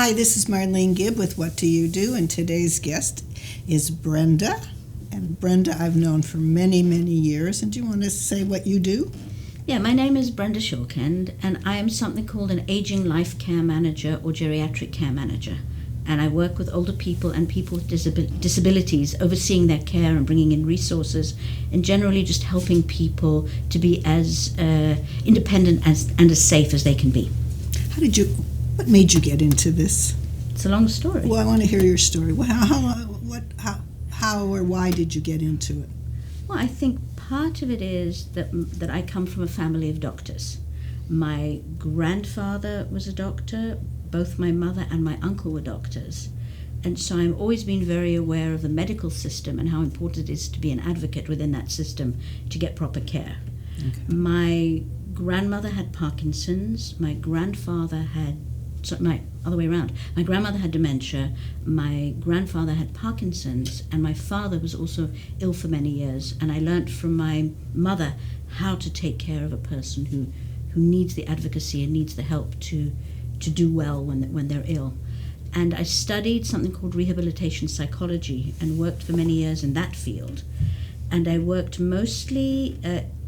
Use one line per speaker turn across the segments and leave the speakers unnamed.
Hi, this is Marlene Gibb with What Do You Do? And today's guest is Brenda. And Brenda, I've known for many, many years. And do you want to say what you do?
Yeah, my name is Brenda Shorkend, and I am something called an aging life care manager or geriatric care manager. And I work with older people and people with disabilities, overseeing their care and bringing in resources, and generally just helping people to be as independent and as safe as they can be.
What made you get into this?
It's a long story.
Well, I want to hear your story. How or why did you get into it?
Well, I think part of it is that I come from a family of doctors. My grandfather was a doctor. Both my mother and my uncle were doctors. And so I've always been very aware of the medical system and how important it is to be an advocate within that system to get proper care. Okay. My grandmother had Parkinson's. My grandfather had, other way around. My grandmother had dementia. My grandfather had Parkinson's. And my father was also ill for many years. And I learnt from my mother how to take care of a person who needs the advocacy and needs the help to do well when they're ill. And I studied something called rehabilitation psychology and worked for many years in that field. And I worked mostly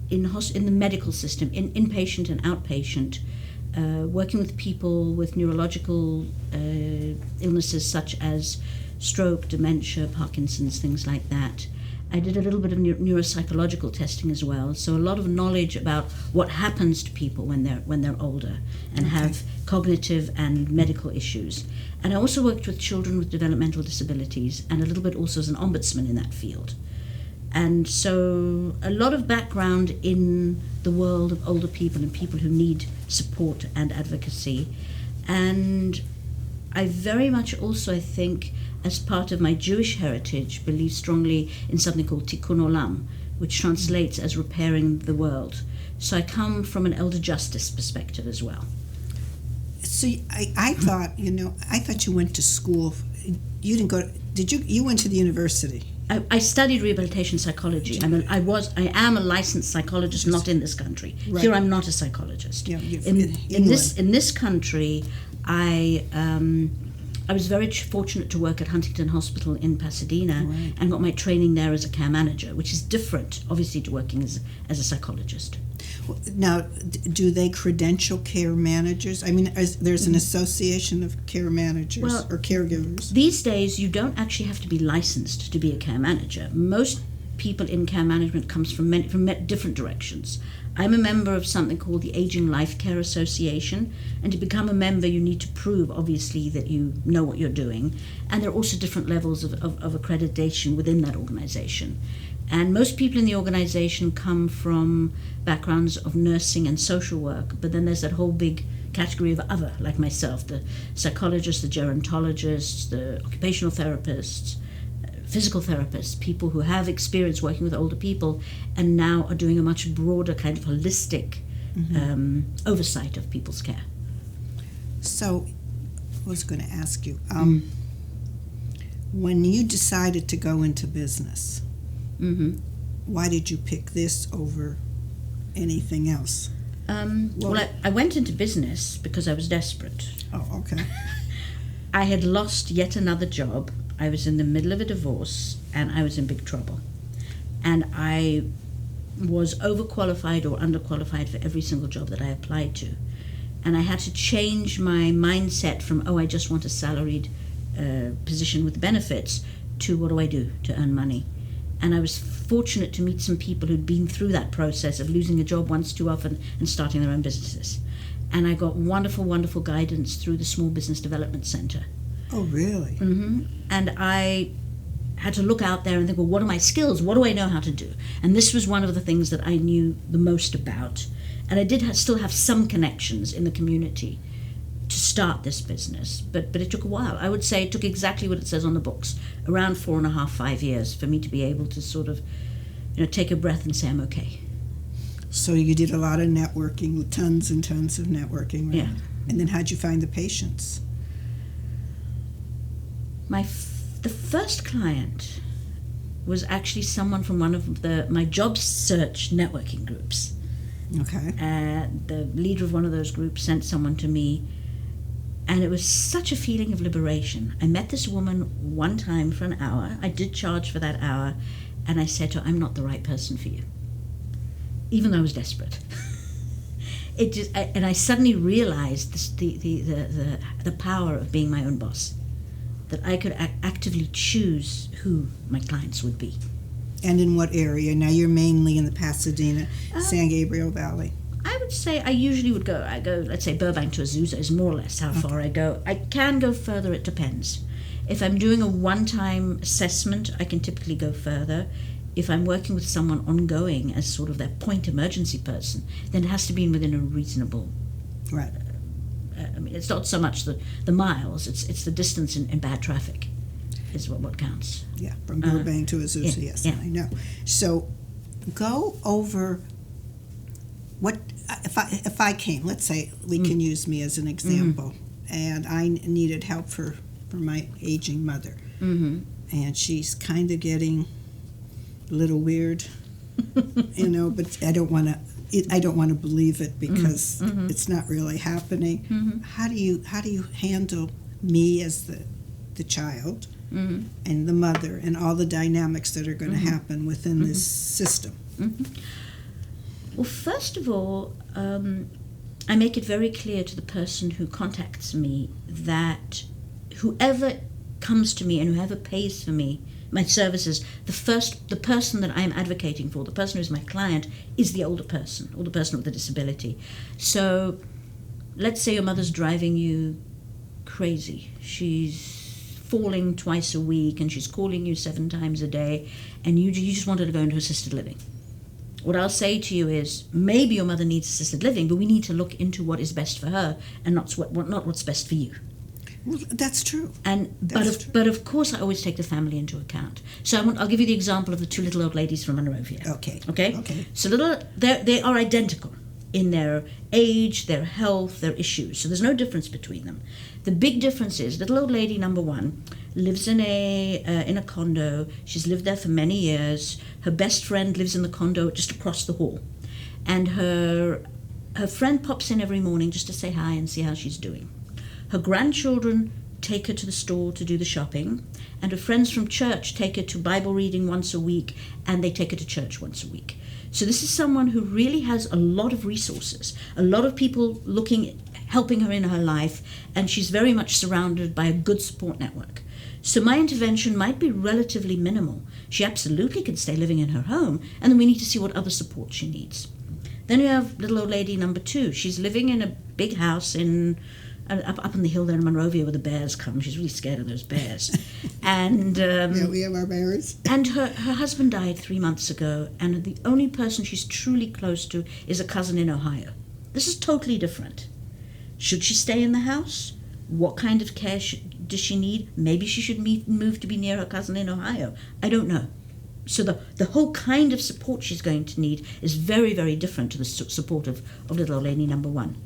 in the medical system, inpatient and outpatient, working with people with neurological illnesses such as stroke, dementia, Parkinson's, things like that. I did a little bit of neuropsychological testing as well, so a lot of knowledge about what happens to people when they're older and have cognitive and medical issues. And I also worked with children with developmental disabilities and a little bit also as an ombudsman in that field. And so a lot of background in the world of older people and people who need support and advocacy. And I very much also, I think, as part of my Jewish heritage, believe strongly in something called tikkun olam, which translates as repairing the world. So I come from an elder justice perspective as well.
So I thought you went to school. You didn't go. Did you? You went to the university.
I studied rehabilitation psychology. I am a licensed psychologist, not in this country. Right. Here, I'm not a psychologist. Yeah, in this country, I was very fortunate to work at Huntington Hospital in Pasadena and got my training there as a care manager, which is different, obviously, to working as a psychologist.
Now, do they credential care managers? I mean, there's an association of care managers or caregivers.
These days, you don't actually have to be licensed to be a care manager. Most people in care management comes from different directions. I'm a member of something called the Aging Life Care Association, and to become a member you need to prove, obviously, that you know what you're doing, and there are also different levels of accreditation within that organization. And most people in the organization come from backgrounds of nursing and social work, but then there's that whole big category of other, like myself, the psychologists, the gerontologists, the occupational therapists, physical therapists, people who have experience working with older people and now are doing a much broader kind of holistic oversight of people's care.
So I was going to ask you, when you decided to go into business, why did you pick this over anything else?
I went into business because I was desperate.
Oh, okay.
I had lost yet another job. I was in the middle of a divorce, and I was in big trouble. And I was overqualified or underqualified for every single job that I applied to. And I had to change my mindset from, I just want a salaried position with benefits, to what do I do to earn money? And I was fortunate to meet some people who'd been through that process of losing a job once too often and starting their own businesses. And I got wonderful, wonderful guidance through the Small Business Development Center.
Oh, really?
And I had to look out there and think, well, what are my skills? What do I know how to do? And this was one of the things that I knew the most about. And I did still have some connections in the community to start this business, but it took a while. I would say it took exactly what it says on the books, around 4.5, 5 years for me to be able to sort of, take a breath and say, I'm okay.
So you did a lot of networking, tons and tons of networking, right?
Yeah.
And then how'd you find the patients?
The first client was actually someone from one of my job search networking groups.
Okay.
The leader of one of those groups sent someone to me And it was such a feeling of liberation. I met this woman one time for an hour. I did charge for that hour. And I said to her, I'm not the right person for you. Even though I was desperate. And I suddenly realized the power of being my own boss. That I could actively choose who my clients would be.
And in what area? Now you're mainly in the Pasadena, San Gabriel Valley.
I would say I usually would go, let's say Burbank to Azusa is more or less how far I go. I can go further, it depends. If I'm doing a one-time assessment, I can typically go further. If I'm working with someone ongoing as sort of their point emergency person, then it has to be within a reasonable...
Right.
I mean, it's not so much the miles, it's the distance in bad traffic is what counts.
Yeah, from Burbank to Azusa, yes, I know. So go over what, if I came, let's say we can use me as an example, and I needed help for my aging mother. And she's kind of getting a little weird, but I don't want to believe it because it's not really happening. How do you handle me as the child and the mother and all the dynamics that are going to happen within this system?
Well, first of all, I make it very clear to the person who contacts me that whoever comes to me and whoever pays for me, my services, the person that I'm advocating for, the person who's my client, is the older person or the person with the disability. So let's say your mother's driving you crazy. She's falling twice a week and she's calling you 7 times a day and you just want her to go into assisted living. What I'll say to you is maybe your mother needs assisted living, but we need to look into what is best for her and not what's best for you.
Well, that's true.
But of course, I always take the family into account. So I'll give you the example of the 2 little old ladies from Monrovia. Okay. So they are identical in their age, their health, their issues. So there's no difference between them. The big difference is little old lady number 1 lives in a condo. She's lived there for many years. Her best friend lives in the condo just across the hall, and her friend pops in every morning just to say hi and see how she's doing. Her grandchildren take her to the store to do the shopping, and her friends from church take her to Bible reading once a week, and they take her to church once a week. So this is someone who really has a lot of resources, a lot of people helping her in her life, and she's very much surrounded by a good support network. So my intervention might be relatively minimal. She absolutely can stay living in her home, and then we need to see what other support she needs. Then you have little old lady number 2. She's living in a big house up on the hill there in Monrovia where the bears come. She's really scared of those bears. And
yeah, we have our bears.
And her husband died 3 months ago, and the only person she's truly close to is a cousin in Ohio. This is totally different. Should she stay in the house? What kind of care does she need? Maybe she should move to be near her cousin in Ohio. I don't know. So the whole kind of support she's going to need is very, very different to the support of little old lady number 1.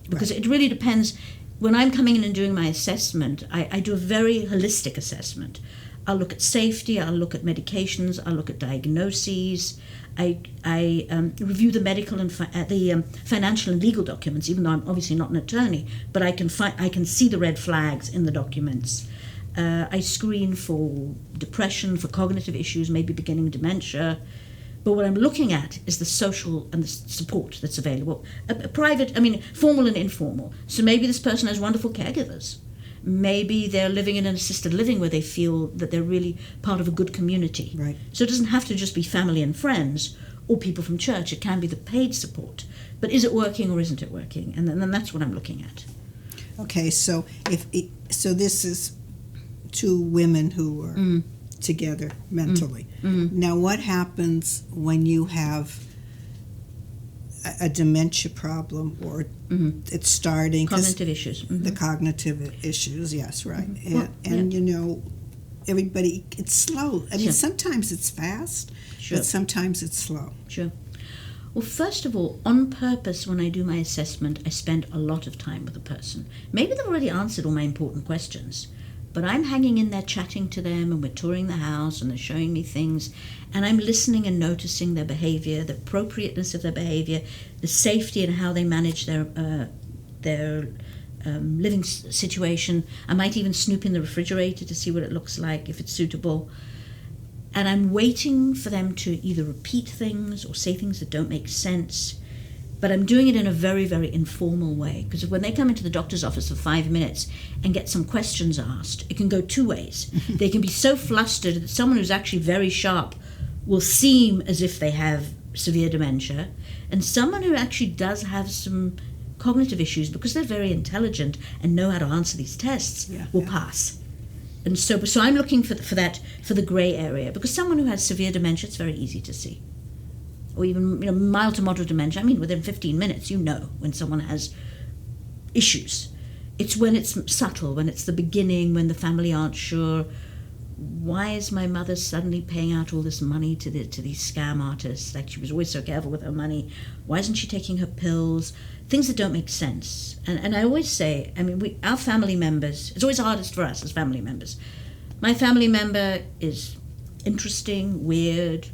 Because It really depends. When I'm coming in and doing my assessment, I do a very holistic assessment. I'll look at safety, I'll look at medications, I'll look at diagnoses. I review the medical and the financial and legal documents, even though I'm obviously not an attorney, but I can see the red flags in the documents. I screen for depression, for cognitive issues, maybe beginning dementia. But what I'm looking at is the social and the support that's available. Formal and informal. So maybe this person has wonderful caregivers. Maybe they're living in an assisted living where they feel that they're really part of a good community.
Right.
So it doesn't have to just be family and friends or people from church. It can be the paid support. But is it working or isn't it working? And then that's what I'm looking at.
Okay, so this is 2 women who are together mentally. Now, what happens when you have a dementia problem or it's starting?
Cognitive issues.
The cognitive issues, yes, right. And everybody, it's slow. I mean, sometimes it's fast, but sometimes it's slow.
Sure. Well, first of all, on purpose, when I do my assessment, I spend a lot of time with the person. Maybe they've already answered all my important questions, but I'm hanging in there chatting to them, and we're touring the house, and they're showing me things, and I'm listening and noticing their behavior, the appropriateness of their behavior, the safety and how they manage their living situation. I might even snoop in the refrigerator to see what it looks like, if it's suitable. And I'm waiting for them to either repeat things or say things that don't make sense. But I'm doing it in a very, very informal way. Because when they come into the doctor's office for 5 minutes and get some questions asked, it can go two ways. They can be so flustered that someone who's actually very sharp will seem as if they have severe dementia. And someone who actually does have some cognitive issues, because they're very intelligent and know how to answer these tests, will pass. And so I'm looking for the grey area, because someone who has severe dementia, it's very easy to see. Or even mild to moderate dementia. I mean, within 15 minutes, you know when someone has issues. It's when it's subtle, when it's the beginning, when the family aren't sure. Why is my mother suddenly paying out all this money to these scam artists? Like, she was always so careful with her money. Why isn't she taking her pills? Things that don't make sense. And I always say, I mean, our family members, it's always hardest for us as family members. My family member is interesting, weird,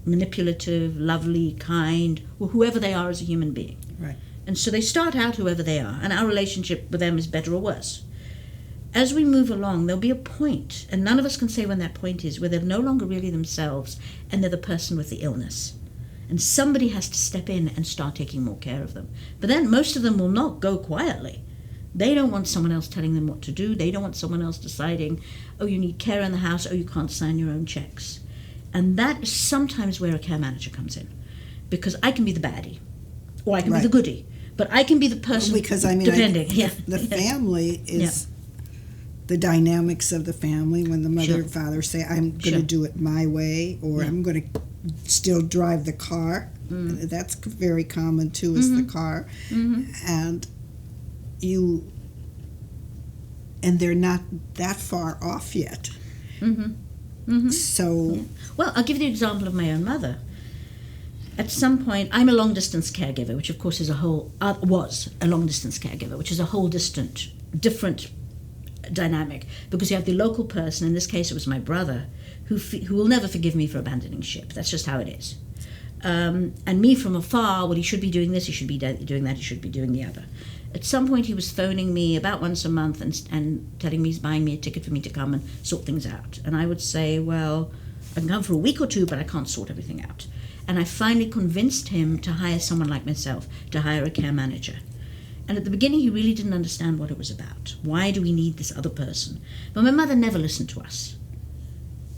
manipulative, lovely, kind, or whoever they are as a human being.
Right.
And so they start out whoever they are, and our relationship with them is better or worse. As we move along, there'll be a point, and none of us can say when that point is, where they're no longer really themselves and they're the person with the illness. And somebody has to step in and start taking more care of them. But then most of them will not go quietly. They don't want someone else telling them what to do. They don't want someone else deciding, oh, you need care in the house, oh, you can't sign your own checks. And that is sometimes where a care manager comes in. Because I can be the baddie, or I can be the goodie. But I can be the person,
because, I mean,
depending.
The family is the dynamics of the family. When the mother and father say, I'm going to do it my way, or I'm going to still drive the car. That's very common, too, is the car. And they're not that far off yet. So...
Well, I'll give you the example of my own mother. At some point, I'm a long-distance caregiver, which of course is was a long-distance caregiver, which is a whole different dynamic, because you have the local person, in this case it was my brother, who will never forgive me for abandoning ship. That's just how it is. And me from afar, well, he should be doing this, he should be doing that, he should be doing the other. At some point he was phoning me about once a month and telling me he's buying me a ticket for me to come and sort things out. And I would say, well, I can come for a week or two, but I can't sort everything out. And I finally convinced him to hire someone like myself, to hire a care manager. And at the beginning, he really didn't understand what it was about. Why do we need this other person? But my mother never listened to us.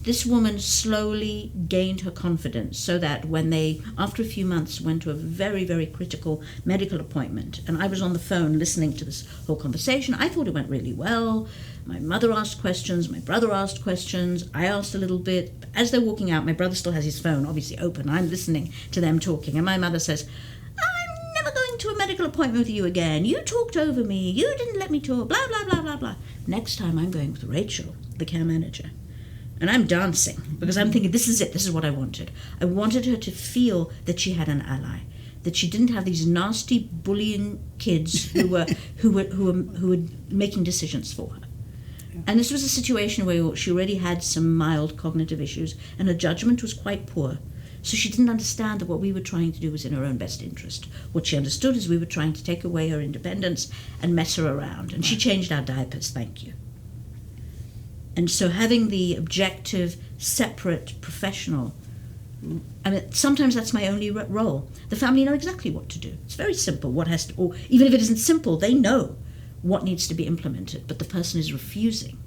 This woman slowly gained her confidence, so that when they, after a few months, went to a very, very critical medical appointment, and I was on the phone listening to this whole conversation, I thought it went really well. My mother asked questions, my brother asked questions, I asked a little bit. As they're walking out, my brother still has his phone obviously open. I'm listening to them talking, and my mother says, I'm never going to a medical appointment with you again. You talked over me. You didn't let me talk. Blah, blah, blah, blah, blah. Next time I'm going with Rachel, the care manager. And I'm dancing, because I'm thinking, this is it. This is what I wanted. I wanted her to feel that she had an ally, that she didn't have these nasty, bullying kids who were making decisions for her. And this was a situation where she already had some mild cognitive issues, and her judgment was quite poor. So she didn't understand that what we were trying to do was in her own best interest. What she understood is we were trying to take away her independence and mess her around. And she changed our diapers, thank you. And so having the objective, separate, professional, I mean, sometimes that's my only role. The family know exactly what to do. It's very simple. Or even if it isn't simple, they know what needs to be implemented, but the person is refusing.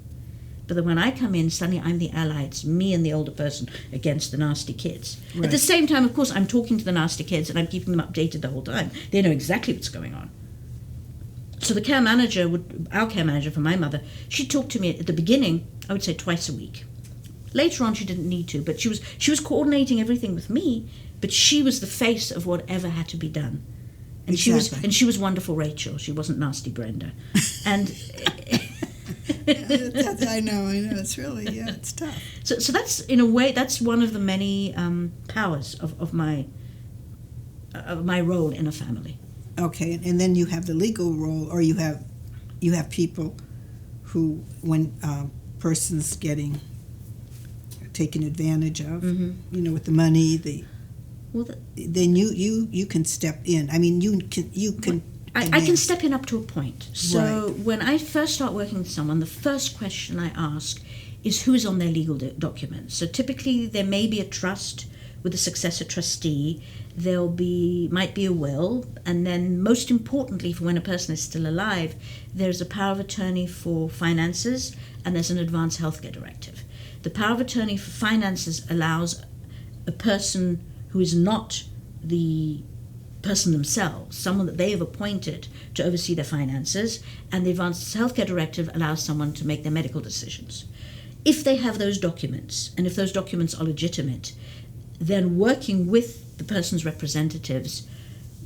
But then when I come in, suddenly I'm the ally. It's me and the older person against the nasty kids. Right. At the same time, of course, I'm talking to the nasty kids and I'm keeping them updated the whole time. They know exactly what's going on. So the care manager, our care manager for my mother, she'd talk to me at the beginning, I would say twice a week. Later on, she didn't need to, but she was coordinating everything with me, but she was the face of whatever had to be done. And
exactly.
she was wonderful Rachel. She wasn't nasty Brenda. And
I know. It's really, it's tough.
So that's, in a way, that's one of the many powers of my role in a family.
Okay, and then you have the legal role, or you have people who, when person's getting taken advantage of, with the money, then you can step in. I mean, you can
I can step in up to a point. So
Right.
when I first start working with someone, the first question I ask is who is on their legal documents. So typically there may be a trust with a successor trustee. Might be a will, and then most importantly, for when a person is still alive, there's a power of attorney for finances, and there's an advanced healthcare directive. The power of attorney for finances allows a person who is not the person themselves, someone that they have appointed to oversee their finances, and the advanced healthcare directive allows someone to make their medical decisions. If they have those documents, and if those documents are legitimate, then working with the person's representatives,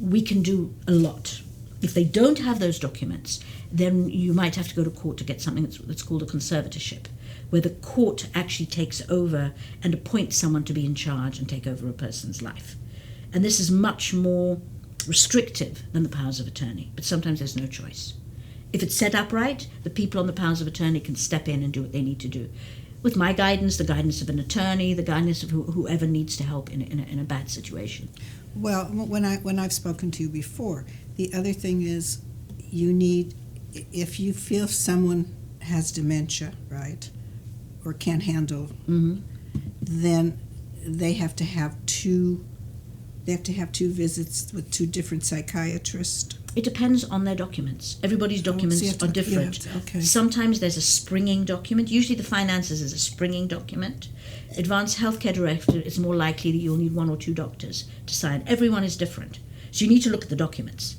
we can do a lot. If they don't have those documents, then you might have to go to court to get something that's called a conservatorship, where the court actually takes over and appoints someone to be in charge and take over a person's life. And this is much more restrictive than the powers of attorney, but sometimes there's no choice. If it's set up right, the people on the powers of attorney can step in and do what they need to do. With my guidance, the guidance of an attorney, the guidance of whoever needs to help in a bad situation.
Well, when I've spoken to you before, the other thing is you need, if you feel someone has dementia, right, or can't handle, then they have to have two visits with two different psychiatrists.
It depends on their documents. Everybody's documents are different.
Okay.
Sometimes there's a springing document. Usually the finances is a springing document. Advanced healthcare directive is more likely that you'll need one or two doctors to sign. Everyone is different. So you need to look at the documents.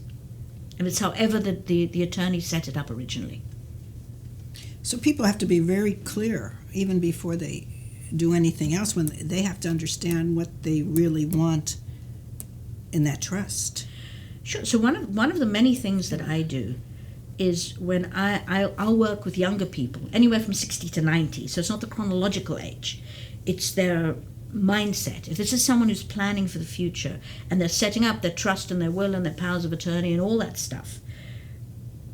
And it's however the attorney set it up originally.
So people have to be very clear, even before they do anything else, when they have to understand what they really want in that trust.
Sure. So one of the many things that I do is when I'll work with younger people, anywhere from 60 to 90. So it's not the chronological age. It's their mindset. If this is someone who's planning for the future and they're setting up their trust and their will and their powers of attorney and all that stuff,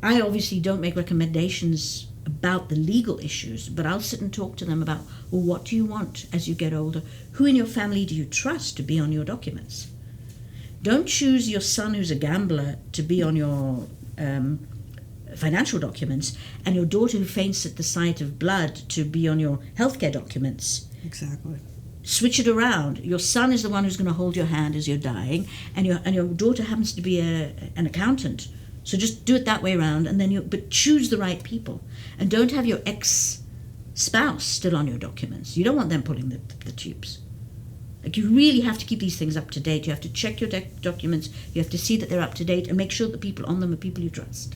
I obviously don't make recommendations about the legal issues, but I'll sit and talk to them about, well, what do you want as you get older? Who in your family do you trust to be on your documents? Don't choose your son who's a gambler to be on your financial documents and your daughter who faints at the sight of blood to be on your healthcare documents.
Exactly.
Switch it around. Your son is the one who's going to hold your hand as you're dying, and your daughter happens to be an accountant. So just do it that way around, and then but choose the right people, and don't have your ex-spouse still on your documents. You don't want them pulling the tubes. Like, you really have to keep these things up to date. You have to check your documents. You have to see that they're up to date and make sure the people on them are people you trust.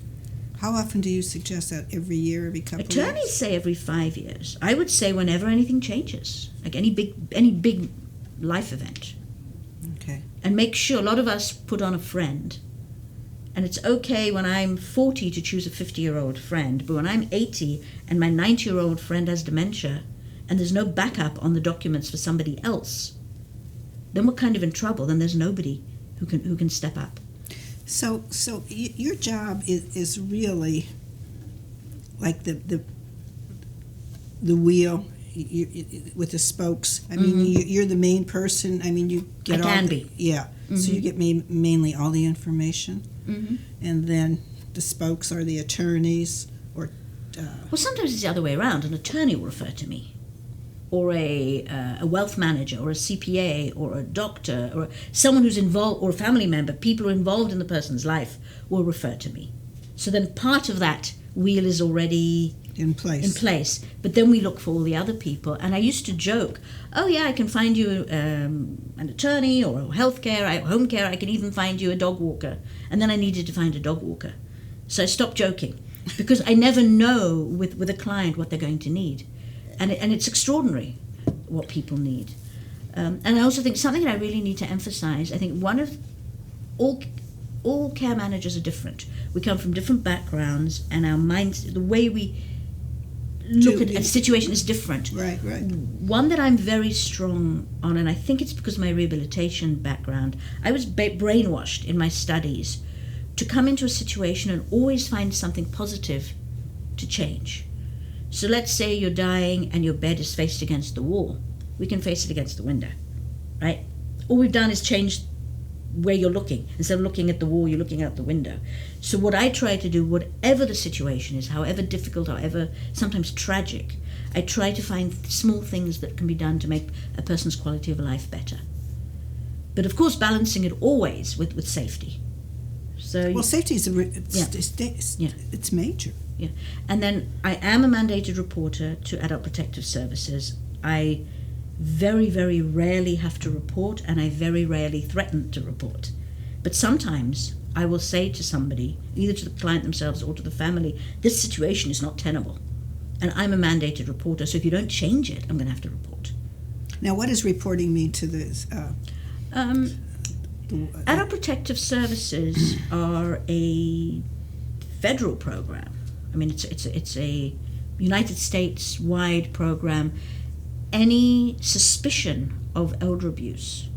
How often do you suggest that? Every year, every couple of
Attorneys
years?
say every 5 years. I would say whenever anything changes, like any big life event.
Okay.
And make sure, a lot of us put on a friend. And it's okay when I'm 40 to choose a 50-year-old friend, but when I'm 80 and my 90-year-old friend has dementia and there's no backup on the documents for somebody else, then we're kind of in trouble. Then there's nobody who can step up.
So your job is really like the wheel with the spokes. I mean, you're the main person. I mean, you get yeah. So you get mainly all the information, and then the spokes are the attorneys, or
well, sometimes it's the other way around. An attorney will refer to me, or a wealth manager, or a CPA, or a doctor, or someone who's involved, or a family member. People who are involved in the person's life will refer to me. So then part of that wheel is already in place. But then we look for all the other people. And I used to joke, oh yeah, I can find you an attorney or healthcare, home care. I can even find you a dog walker. And then I needed to find a dog walker. So I stopped joking because I never know with a client what they're going to need. And it's extraordinary what people need. And I also think something that I really need to emphasize, I think one of all care managers are different. We come from different backgrounds, and our minds, the way we look at a situation is different.
Right.
One that I'm very strong on, and I think it's because of my rehabilitation background, I was brainwashed in my studies to come into a situation and always find something positive to change. So let's say you're dying and your bed is faced against the wall. We can face it against the window, right? All we've done is change where you're looking. Instead of looking at the wall, you're looking out the window. So what I try to do, whatever the situation is, however difficult, however sometimes tragic, I try to find small things that can be done to make a person's quality of life better. But of course, balancing it always with safety. So
safety is it's major.
Yeah, and then I am a mandated reporter to Adult Protective Services. I very, very rarely have to report, and I very rarely threaten to report. But sometimes I will say to somebody, either to the client themselves or to the family, this situation is not tenable. And I'm a mandated reporter, so if you don't change it, I'm going to have to report.
Now, what does reporting mean to this?
Adult Protective Services are a federal program. I mean, it's a United States-wide program. Any suspicion of elder abuse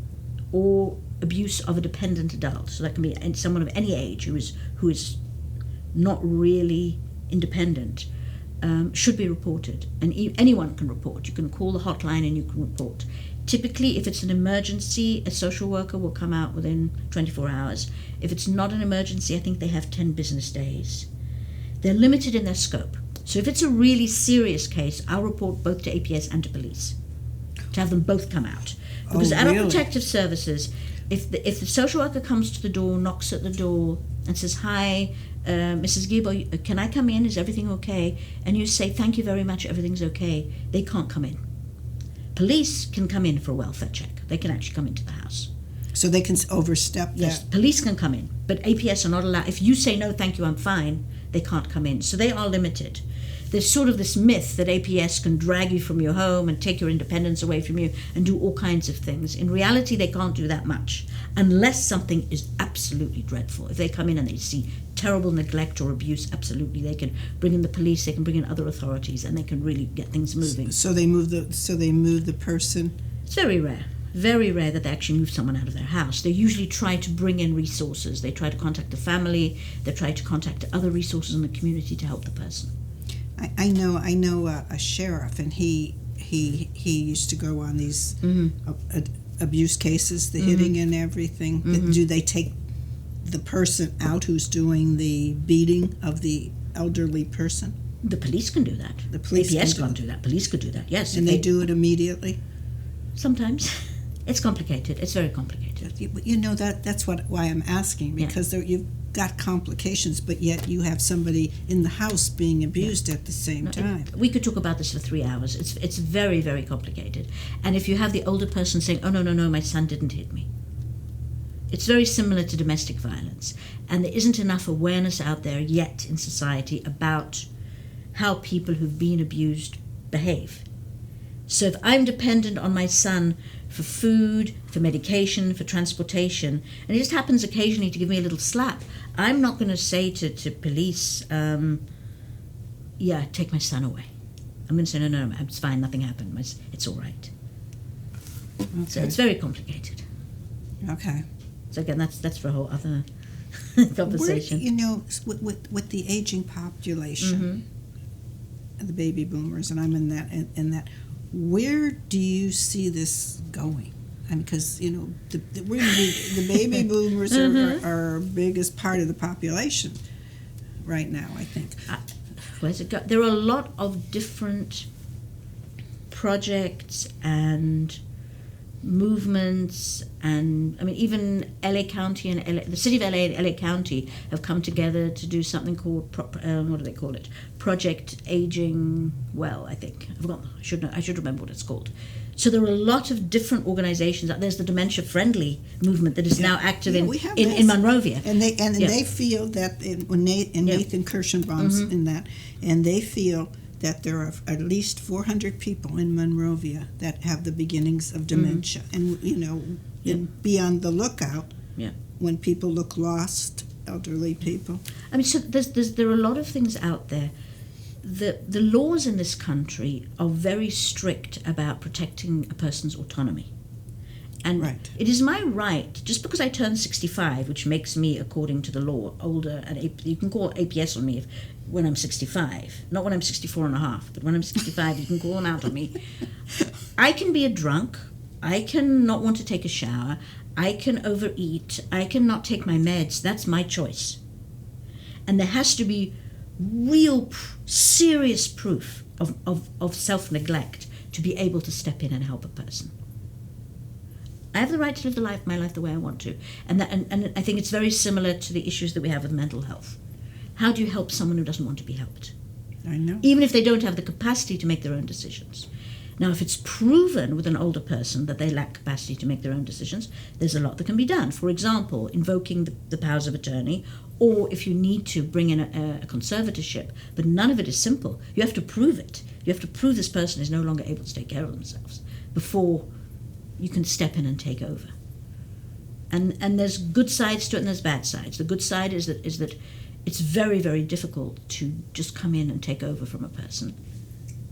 or abuse of a dependent adult, so that can be someone of any age who is not really independent, should be reported. And anyone can report. You can call the hotline and you can report. Typically, if it's an emergency, a social worker will come out within 24 hours. If it's not an emergency, I think they have 10 business days. They're limited in their scope. So if it's a really serious case, I'll report both to APS and to police to have them both come out. Because Adult Protective Services, if the social worker comes to the door, knocks at the door and says, "Hi, Mrs. Gibb, can I come in? Is everything okay?" And you say, "Thank you very much, everything's okay," they can't come in. Police can come in for a welfare check. They can actually come into the house.
So they can overstep that?
Yes, police can come in, but APS are not allowed. If you say, "No, thank you, I'm fine," they can't come in. So they are limited. There's sort of this myth that APS can drag you from your home and take your independence away from you and do all kinds of things. In reality, they can't do that much unless something is absolutely dreadful. If they come in and they see terrible neglect or abuse, absolutely, they can bring in the police, they can bring in other authorities, and they can really get things moving.
So they move the person?
It's very rare that they actually move someone out of their house. They usually try to bring in resources. They try to contact the family. They try to contact other resources in the community to help the person.
I know a sheriff, and he used to go on these abuse cases, the hitting and everything. Do they take the person out who's doing the beating of the elderly person?
The police can do that.
The police
APS can't do that. Police could do that, yes.
And they do it immediately?
Sometimes. It's complicated. It's very complicated.
You know, that's why I'm asking, because you've got complications, but yet you have somebody in the house being abused at the same time.
We could talk about this for 3 hours. It's very, very complicated. And if you have the older person saying, "Oh, no, my son didn't hit me," it's very similar to domestic violence. And there isn't enough awareness out there yet in society about how people who've been abused behave. So if I'm dependent on my son for food, for medication, for transportation, and he just happens occasionally to give me a little slap, I'm not going to say to police, take my son away. I'm going to say, no, it's fine, nothing happened, it's all right. Okay. So it's very complicated.
Okay.
So again, that's for a whole other conversation.
With the aging population, the baby boomers, and I'm in that, where do you see this going? I mean, because the baby boomers are our biggest part of the population right now, I think.
Where's it go? There are a lot of different projects and movements, and I mean, even LA County and the city of LA and LA County have come together to do something called what do they call it? Project Aging Well, I think. I forgot. I should remember what it's called. So there are a lot of different organizations. There's the dementia friendly movement that is now active in Monrovia,
and they feel that Nathan Kirschenbaum's in that, and they feel that there are at least 400 people in Monrovia that have the beginnings of dementia, and and be on the lookout when people look lost, elderly people. I mean,
so there are a lot of things out there. The laws in this country are very strict about protecting a person's autonomy. And it is my right, just because I turned 65, which makes me, according to the law, older, and you can call APS on me when I'm 65. Not when I'm 64 and a half, but when I'm 65, you can call them out on me. I can be a drunk. I can not want to take a shower. I can overeat. I can not take my meds. That's my choice. And there has to be real, serious proof of self-neglect to be able to step in and help a person. I have the right to live my life the way I want to. And I think it's very similar to the issues that we have with mental health. How do you help someone who doesn't want to be helped?
I know.
Even if they don't have the capacity to make their own decisions. Now, if it's proven with an older person that they lack capacity to make their own decisions, there's a lot that can be done. For example, invoking the powers of attorney, or if you need to bring in a conservatorship. But none of it is simple. You have to prove it. You have to prove this person is no longer able to take care of themselves before you can step in and take over. And there's good sides to it and there's bad sides. The good side is that it's very, very difficult to just come in and take over from a person.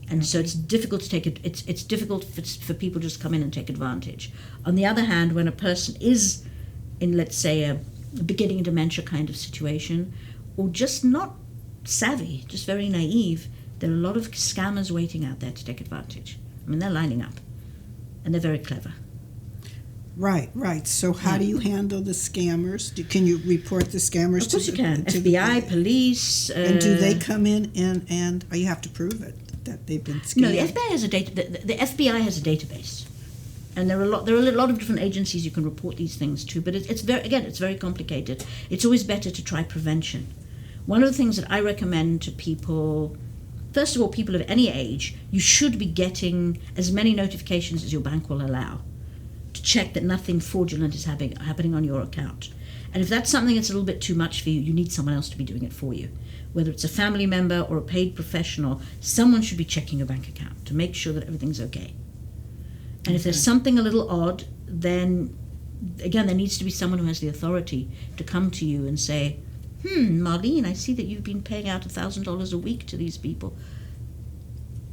And so it's difficult to take it. It's difficult for people to just come in and take advantage. On the other hand, when a person is in, let's say, a beginning dementia kind of situation, or just not savvy, just very naive, there are a lot of scammers waiting out there to take advantage. I mean, they're lining up, and they're very clever.
Right. So how do you handle the scammers? Can you report the scammers?
Of course you can. FBI, police.
And do they come in and you have to prove it that they've been scammed?
No, the FBI has a the FBI has a database, and there are a lot of different agencies you can report these things to. But it's very complicated. It's always better to try prevention. One of the things that I recommend to people, first of all, people of any age, you should be getting as many notifications as your bank will allow to check that nothing fraudulent is happening on your account. And if that's something that's a little bit too much for you, you need someone else to be doing it for you. Whether it's a family member or a paid professional, someone should be checking your bank account to make sure that everything's okay. And if there's something a little odd, then, again, there needs to be someone who has the authority to come to you and say, Marlene, I see that you've been paying out $1,000 a week to these people.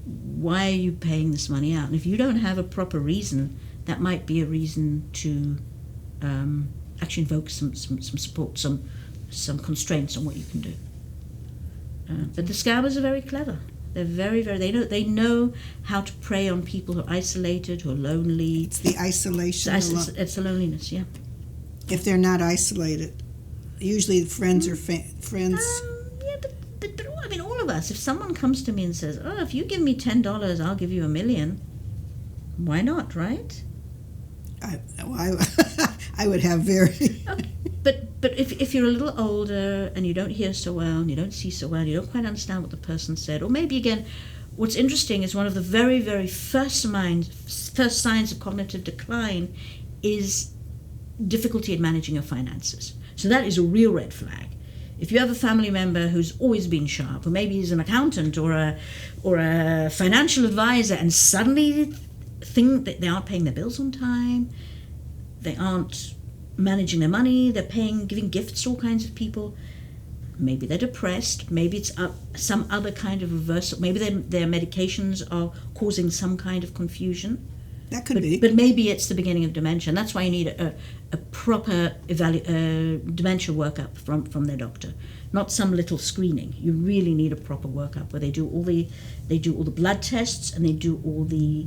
Why are you paying this money out? And if you don't have a proper reason, that might be a reason to actually invoke some support, some constraints on what you can do. But the scammers are very clever. They're very, very. They know how to prey on people who are isolated, who are lonely.
It's the isolation.
It's the loneliness, yeah.
If they're not isolated, usually friends are friends.
Yeah, but I mean, all of us. If someone comes to me and says, "Oh, if you give me $10, I'll give you $1 million," why not, right?
I would have very.
But if you're a little older and you don't hear so well and you don't see so well, you don't quite understand what the person said, or maybe again, what's interesting is one of the very, very first signs of cognitive decline is difficulty in managing your finances. So that is a real red flag. If you have a family member who's always been sharp, or maybe he's an accountant or a financial advisor, and suddenly think that they aren't paying their bills on time, they aren't managing their money, they're giving gifts to all kinds of people, maybe they're depressed, maybe it's some other kind of reversal, maybe their medications are causing some kind of confusion.
That could be.
But maybe it's the beginning of dementia, and that's why you need a proper dementia workup from their doctor, not some little screening. You really need a proper workup where they do all the blood tests and they do all the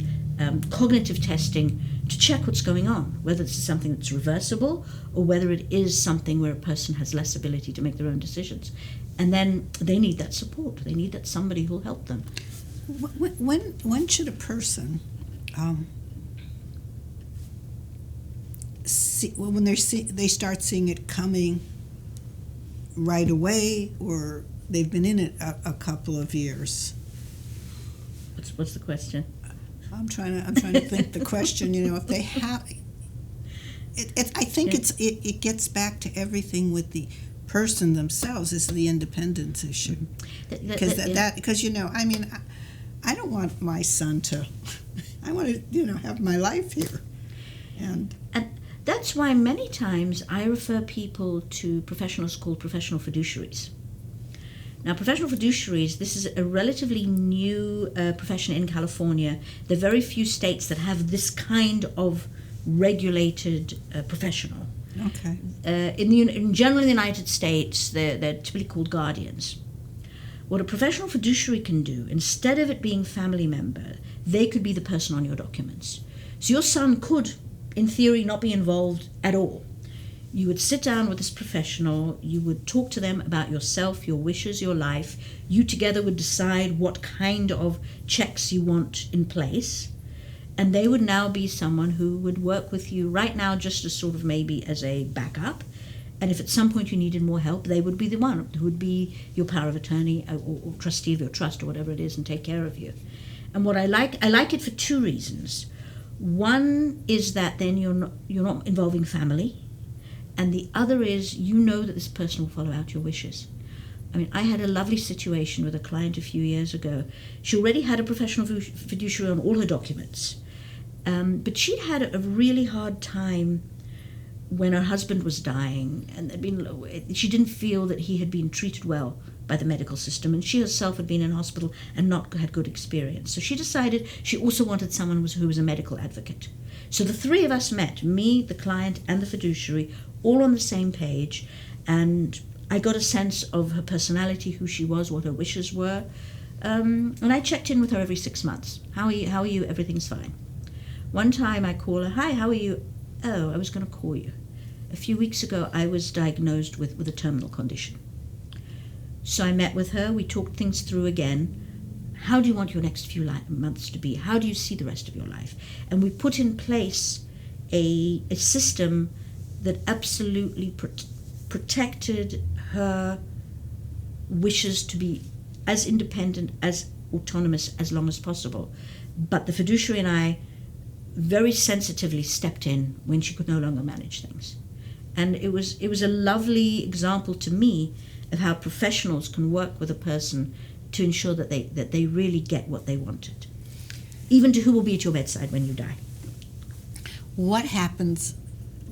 cognitive testing to check what's going on, whether it's something that's reversible or whether it is something where a person has less ability to make their own decisions. And then they need that support. They need that somebody who'll help them.
When should a person when they start seeing it coming right away, or they've been in it a couple of years?
What's the question?
I'm trying to think the question. If they have it, I think it gets back to everything with the person themselves. Is the independence issue, because I mean, I don't want my son to. I want to have my life here, and
that's why many times I refer people to professionals called professional fiduciaries. Now, professional fiduciaries, this is a relatively new profession in California. There are very few states that have this kind of regulated professional.
Okay.
In general in the United States, they're typically called guardians. What a professional fiduciary can do, instead of it being family member, they could be the person on your documents. So your son could, in theory, not be involved at all. You would sit down with this professional, you would talk to them about yourself, your wishes, your life. You together would decide what kind of checks you want in place. And they would now be someone who would work with you right now just as sort of maybe as a backup. And if at some point you needed more help, they would be the one who would be your power of attorney or trustee of your trust or whatever it is and take care of you. And what I like it for two reasons. One is that then you're not involving family. And the other is you know that this person will follow out your wishes. I mean, I had a lovely situation with a client a few years ago. She already had a professional fiduciary on all her documents. But she'd had a really hard time when her husband was dying, and she didn't feel that he had been treated well by the medical system, and she herself had been in hospital and not had good experience. So she decided she also wanted someone who was a medical advocate. So the three of us met, me, the client, and the fiduciary, all on the same page, and I got a sense of her personality, who she was, what her wishes were, and I checked in with her every 6 months. How are you? Everything's fine. One time I call her, hi, how are you? Oh, I was going to call you. A few weeks ago, I was diagnosed with a terminal condition. So I met with her, we talked things through again. How do you want your next few months to be? How do you see the rest of your life? And we put in place a system that absolutely protected her wishes to be as independent, as autonomous as long as possible. But the fiduciary and I very sensitively stepped in when she could no longer manage things. And it was a lovely example to me of how professionals can work with a person to ensure that they really get what they wanted, even to who will be at your bedside when you die.
What happens?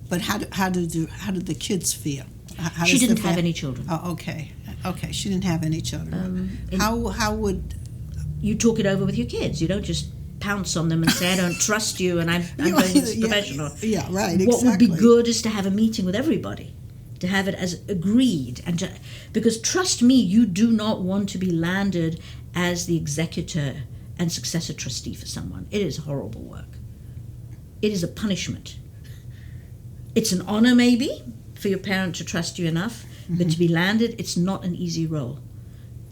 But how did the kids feel?
She didn't have any children.
Oh, okay. She didn't have any children. How would
you talk it over with your kids? You don't just pounce on them and say, I don't trust you and I'm going to this professional.
Yeah, right, exactly.
What would be good is to have a meeting with everybody, to have it as agreed. Because trust me, you do not want to be landed as the executor and successor trustee for someone. It is horrible work. It is a punishment. It's an honor maybe for your parent to trust you enough, but to be landed, it's not an easy role.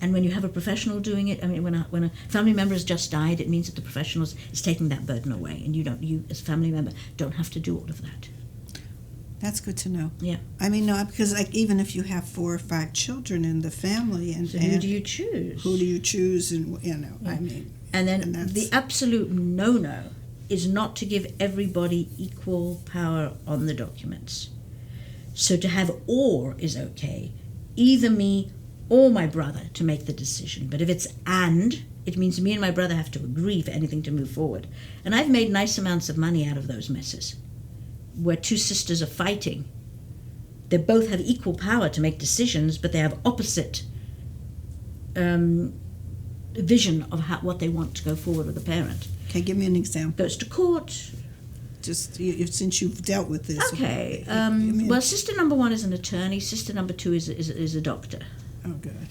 And when you have a professional doing it, I mean, when a family member has just died, it means that the professional is taking that burden away, and you as a family member don't have to do all of that.
That's good to know.
Yeah.
I mean, no, because even if you have 4 or 5 children in the family, and
who do you choose?
Who do you choose? And I mean,
and then the absolute no is not to give everybody equal power on the documents. So to have or is okay, either me or my brother to make the decision. But if it's and, it means me and my brother have to agree for anything to move forward. And I've made nice amounts of money out of those messes, where 2 sisters are fighting. They both have equal power to make decisions, but they have opposite vision of what they want to go forward with the parent.
Okay, give me an example.
Goes to court.
Just since you've dealt with this.
Okay. Well, sister number 1 is an attorney. Sister number 2 is a doctor.
Oh, good.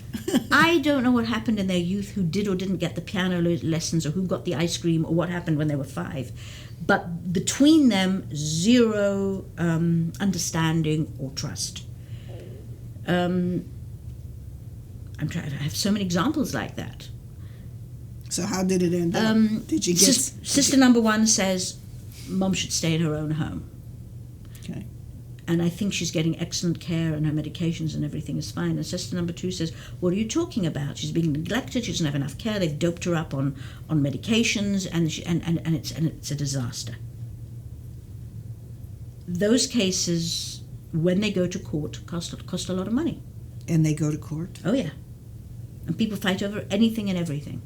I don't know what happened in their youth, who did or didn't get the piano lessons, or who got the ice cream, or what happened when they were 5. But between them, zero understanding or trust. I have so many examples like that.
So how did it end up? Did you get...
Sister number 1 says Mom should stay in her own home.
Okay.
And I think she's getting excellent care and her medications and everything is fine. And sister number 2 says, what are you talking about? She's being neglected, she doesn't have enough care, they've doped her up on medications, and it's a disaster. Those cases, when they go to court, cost a lot of money.
And they go to court?
Oh, yeah. And people fight over anything and everything.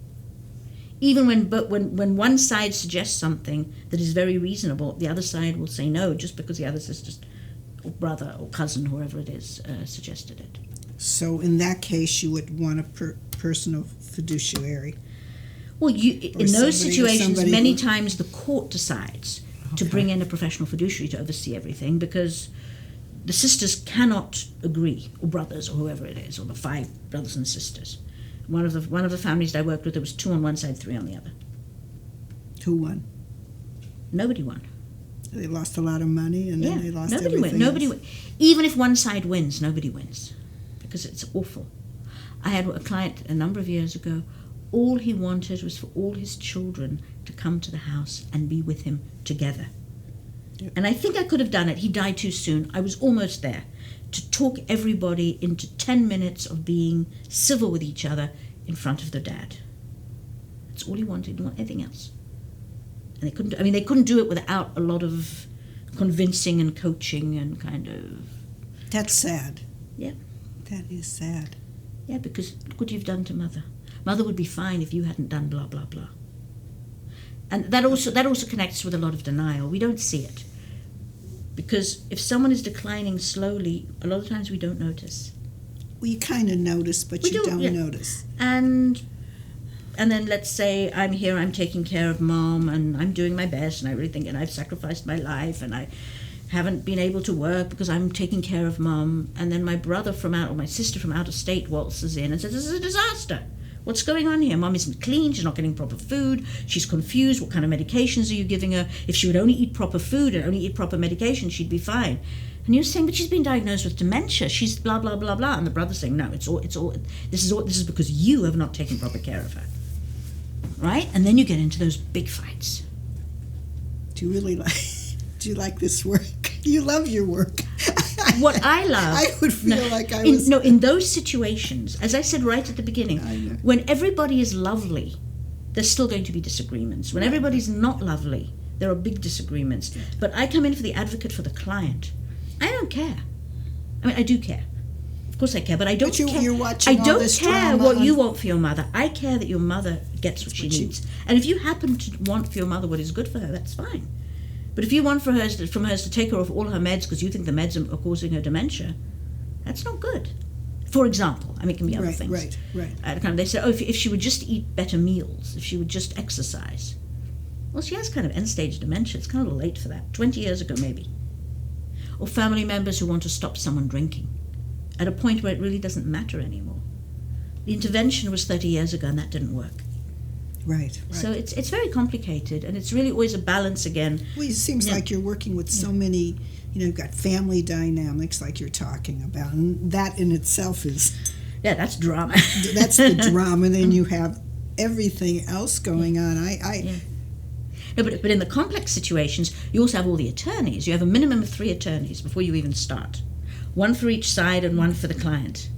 Even when one side suggests something that is very reasonable, the other side will say no, just because the other sister or brother or cousin, whoever it is, suggested it.
So in that case, you would want a personal fiduciary.
Well, in those situations, many times the court decides to bring in a professional fiduciary to oversee everything, because the sisters cannot agree, or brothers, or whoever it is, or the 5 brothers and sisters. One of the families that I worked with, there was 2 on one side, 3 on the other.
Who won?
Nobody won.
They lost a lot of money, and then they lost
nobody
everything
Nobody
else.
win. Even if one side wins, nobody wins, because it's awful. I had a client a number of years ago. All he wanted was for all his children to come to the house and be with him together. Yep. And I think I could have done it. He died too soon. I was almost there to talk everybody into 10 minutes of being civil with each other in front of the dad. That's all he wanted. He didn't want anything else. And they couldn't do it without a lot of convincing and coaching and kind of...
That's sad.
Yeah.
That is sad.
Yeah, because look what you've done to Mother. Mother would be fine if you hadn't done blah, blah, blah. And that also connects with a lot of denial. We don't see it. Because if someone is declining slowly, a lot of times we don't notice.
Well, you kind of notice, but you don't notice.
And then let's say I'm here, I'm taking care of Mom, and I'm doing my best, and I really think, and I've sacrificed my life, and I haven't been able to work because I'm taking care of Mom. And then my brother or my sister from out of state waltzes in and says, "This is a disaster. What's going on here? Mom isn't clean, she's not getting proper food, she's confused, what kind of medications are you giving her? If she would only eat proper food and only eat proper medication, she'd be fine." And you're saying, "But she's been diagnosed with dementia, she's blah, blah, blah, blah." And the brother's saying, "No, this is because you have not taken proper care of her." Right? And then you get into those big fights.
Do you like this work? You love your work.
What I love...
I would feel like I was...
in those situations, as I said right at the beginning, when everybody is lovely, there's still going to be disagreements. When everybody's not lovely, there are big disagreements. But I come in for the advocate for the client. I don't care. I mean, I do care. Of course I care, but I don't care.
You're watching all this drama.
I don't care what you want for your mother. I care that your mother gets what she needs. And if you happen to want for your mother what is good for her, that's fine. But if you want from hers to take her off all her meds because you think the meds are causing her dementia, that's not good. For example, I mean, it can be other things. Right. They say, if she would just eat better meals, if she would just exercise. Well, she has kind of end-stage dementia. It's kind of late for that. 20 years ago, maybe. Or family members who want to stop someone drinking at a point where it really doesn't matter anymore. The intervention was 30 years ago, and that didn't work.
Right.
So it's very complicated, and it's really always a balance again.
Well, it seems like you're working with so many, you've got family dynamics like you're talking about, and that in itself is...
Yeah, that's drama.
That's the drama, and then you have everything else going on.
No, but in the complex situations, you also have all the attorneys. You have a minimum of 3 attorneys before you even start. 1 for each side and 1 for the client.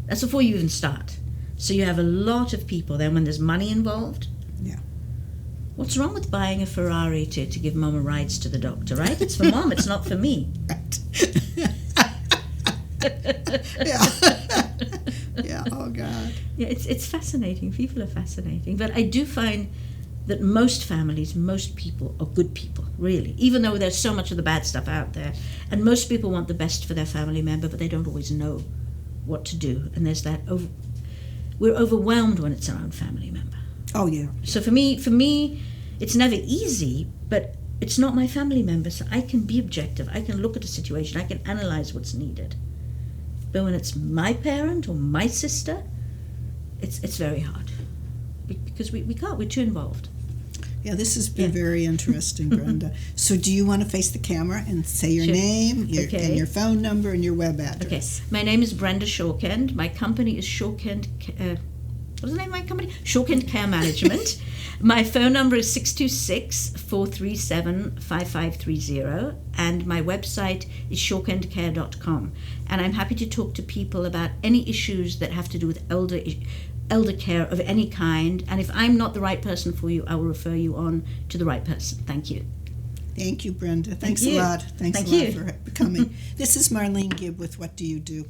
That's before you even start. So you have a lot of people. Then when there's money involved, what's wrong with buying a Ferrari to give Mama rides to the doctor, right? It's for Mom, it's not for me.
Yeah, oh God.
Yeah, it's fascinating. People are fascinating. But I do find that most families, most people are good people, really, even though there's so much of the bad stuff out there. And most people want the best for their family member, but they don't always know what to do. And there's that we're overwhelmed when it's our own family member.
Oh, yeah.
So for me, it's never easy, but it's not my family member, so I can be objective. I can look at a situation. I can analyze what's needed. But when it's my parent or my sister, it's very hard. Because we can't. We're too involved.
Yeah, this has been very interesting, Brenda. So do you want to face the camera and say your name, and your phone number, and your web address?
Okay. My name is Brenda Shorkend. My company is Shorkend... what's the name of my company? Shorkend Care Management. My phone number is 626-437-5530. And my website is shorkendcare.com. And I'm happy to talk to people about any issues that have to do with elder care of any kind, and if I'm not the right person for you, I will refer you on to the right person. Thank you.
Thank you, Brenda. Thanks a lot. Thanks a lot for coming. This is Marlene Gibb with What Do You Do?